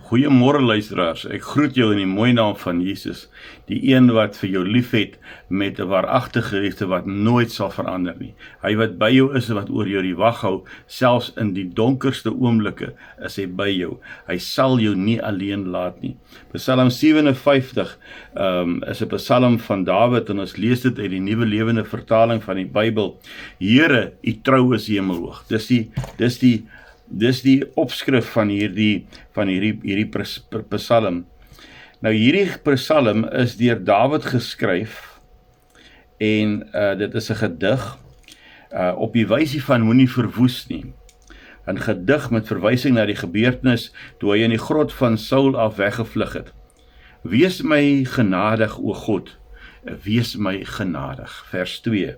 Goeiemôre luisteraars, ek groet jou in die mooi naam van Jesus, die een wat vir jou lief het met 'n waaragtige liefde wat nooit sal verander nie. Hy wat by jou is en wat oor jou die wag hou, selfs in die donkerste oomblikke is hy by jou. Hy sal jou nie alleen laat nie. Psalm 57 is 'n psalm van Dawid en ons lees dit uit die Nuwe Lewende Vertaling van die Bybel. Here, u trou is hemelhoog. Dis die opskrif van hierdie psalm. Nou hierdie psalm is deur Dawid geskryf en dit is 'n gedig op die wysie van moenie verwoes nie. 'n Gedig met verwysing na die gebeurtenis toe hy in die grot van Saul af weggevlug het. Wees my genadig, o God, wees my genadig. Vers 2.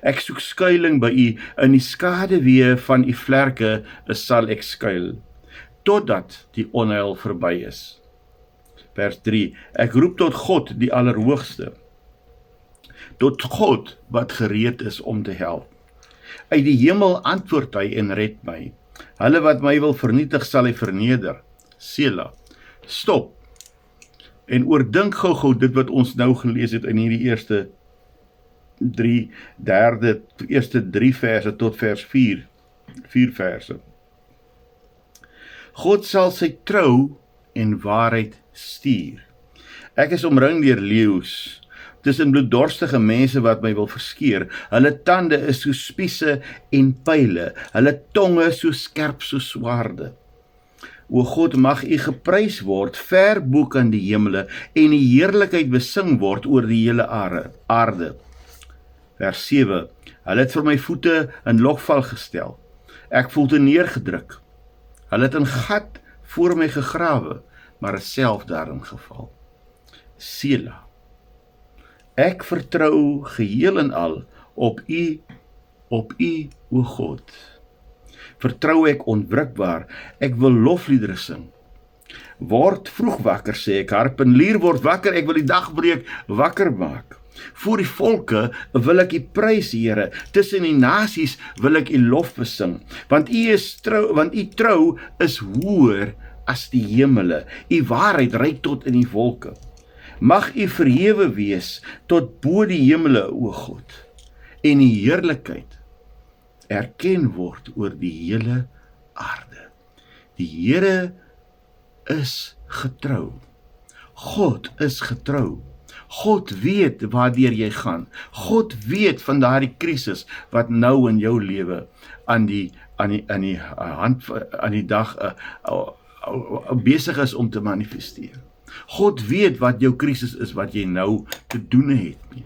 Ek soek skuiling by u, in die skaduwee van u vlerke sal ek skuil, totdat die onheil verby is. Vers 3. Ek roep tot God, die Allerhoogste, tot God wat gereed is om te help. Uit die hemel antwoord hy en red my. Hulle wat my wil vernietig, sal hy verneder. Sela. Stop. En oordink gou dit wat ons nou gelees het in hierdie eerste drie verse tot vers 4 verse. God sal sy trou en waarheid stuur. Ek is omring deur leeu's, tussen bloeddorstige mense wat my wil verskeer. Hulle tande is so spiese en pyle, hulle tonge so skerp so swaarde. O God, mag u geprys word ver bo kan die hemele en die heerlikheid besing word oor die hele aarde. Vers 7. Hulle het vir my voete in lokval gestel. Ek voel te neergedruk. Hulle het 'n gat voor my gegrawe, maar het self daarin geval. Sela. Ek vertrou geheel en al op u, o God. Vertrou ek onwrikbaar, ek wil lofliedere sing. Word vroeg wakker, sê ek, harpenier word wakker, ek wil die dagbreek wakker maak. Voor die volke wil ek u prys, Here, tussen die nasies wil ek u lof besing, want u trou is hoër as die hemele, u waarheid reik tot in die wolke. Mag u verhewe wees tot bo die hemele, o God, en die heerlikheid erken word oor die hele aarde. Die Here is getrou. God is getrou. God weet waardeur jy gaan. God weet van daardie krisis wat nou in jou lewe aan die dag besig is om te manifesteer. God weet wat jou krisis is, wat jy nou te doen het nie.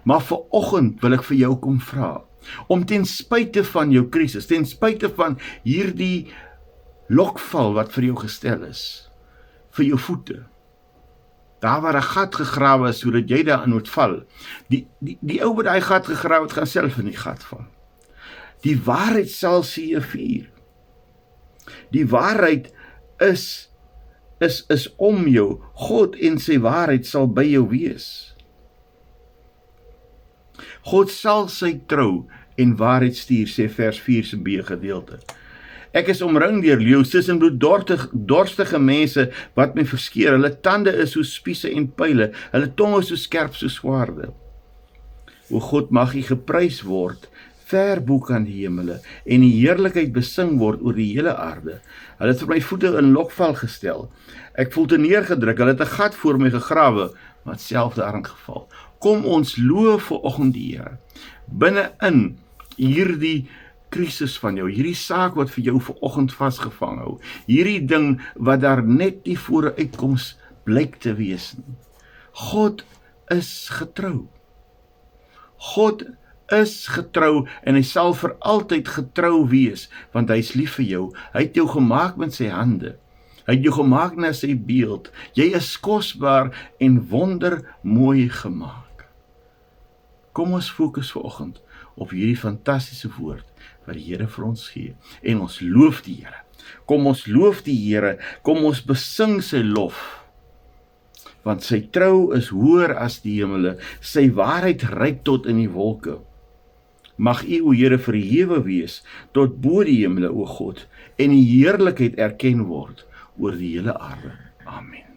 Maar vanoggend wil ek vir jou kom vra, om ten spyte van jou krisis, ten spyte van hierdie lokval wat vir jou gestel is, vir jou voete, daar waar 'n gat gegrawe is, sodat jy daarin moet val, die ou wat daai gat gegrawe het, gaan self in die gat val. Die waarheid sal see vier. Die waarheid is om jou. God en sy waarheid sal by jou wees. God sal sy trou en waarheid stuur, sê vers 4 se B gedeelte. Ek is omring deur leeu's, tussen bloeddorstige mense wat my verskeer. Hulle tande is so spiese en pyle, hulle tonge so skerp so swaarde. O God, mag u geprys word ver bo kan die hemele en die heerlikheid besing word oor die hele aarde. Hulle het vir my voete in lokval gestel. Ek voel te neergedruk, hulle het 'n gat voor my gegrawe, maar self daarin geval. Kom ons loof vanoggend die Here. Binne-in hierdie krisis van jou, hierdie saak wat vir jou vanoggend vasgevang hou, hierdie ding wat daar net nie voor 'n uitkoms blyk te wees nie. God is getrou. God is getrou en hy sal vir altyd getrou wees, want hy is lief vir jou. Hy het jou gemaak met sy hande. Hy het jou gemaak na sy beeld. Jy is kosbaar en wondermooi gemaak. Kom ons fokus vanoggend op hierdie fantastiese woord wat die Here vir ons gee. En ons loof die Here. Kom ons loof die Here. Kom ons besing sy lof. Want sy trou is hoër as die hemele. Sy waarheid reik tot in die wolke. Mag u, o Here, verhewe wees tot bo die hemele, o God, en die heerlikheid erken word oor die hele aarde. Amen.